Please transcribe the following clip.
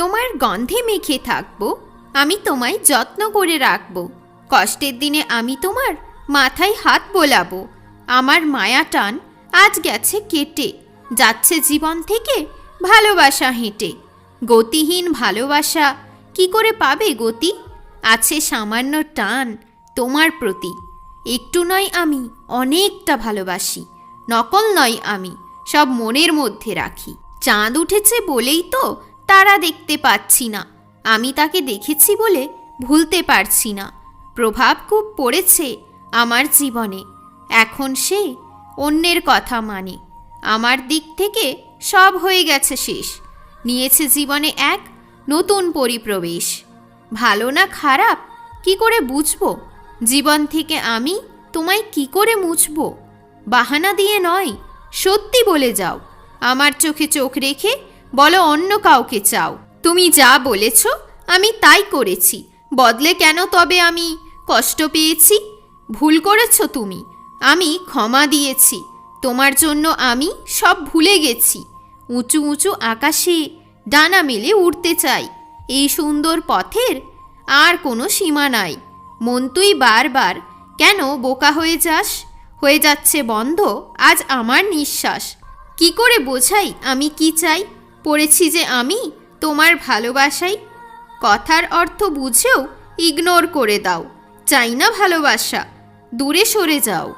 তোমার গন্ধে মেখে থাকবো, আমি তোমায় যত্ন করে রাখবো। কষ্টের দিনে আমি তোমার মাথায় হাত বোলাবো। আমার মায়া টান আজ গেছে কেটে, যাচ্ছে জীবন থেকে ভালোবাসা হেঁটে। গতিহীন ভালোবাসা কি করে পাবে গতি? আছে সামান্য টান তোমার প্রতি। একটু নয় আমি অনেকটা ভালোবাসি, নকল নয় আমি, সব মনের মধ্যে রাখি। চাঁদ উঠেছে বলেই তো তারা দেখতে পাচ্ছি না, আমি তাকে দেখেছি বলে ভুলতে পারছি না। প্রভাব খুব পড়েছে আমার জীবনে, এখন সে অন্যের কথা মানে। আমার দিক থেকে সব হয়ে গেছে শেষ, নিয়েছে জীবনে এক নতুন পরিপ্রবেশ। ভালো না খারাপ কি করে বুঝবো? জীবন থেকে আমি তোমায় কি করে মুছবো? বাহানা দিয়ে নয়, সত্যি বলে যাও। আমার চোখে চোখ রেখে বলো অন্য কাউকে চাও। তুমি যা বলেছ আমি তাই করেছি, বদলে কেন তবে আমি কষ্ট পেয়েছি? ভুল করেছ তুমি, আমি ক্ষমা দিয়েছি। তোমার জন্য আমি সব ভুলে গেছি। উঁচু উঁচু আকাশে ডানা মেলে উড়তে চাই, এই সুন্দর পথের আর কোনো সীমা নাই। মন তুই বারবার কেন বোকা হয়ে যাস? হয়ে যাচ্ছে বন্ধ আজ আমার নিঃশ্বাস। কি করে বোঝাই আমি কি চাই? পড়েছি যে আমি তোমার ভালোবাসাই। কথার অর্থ বুঝেও ইগনোর করে দাও, চাই না ভালোবাসা, দূরে সরে যাও।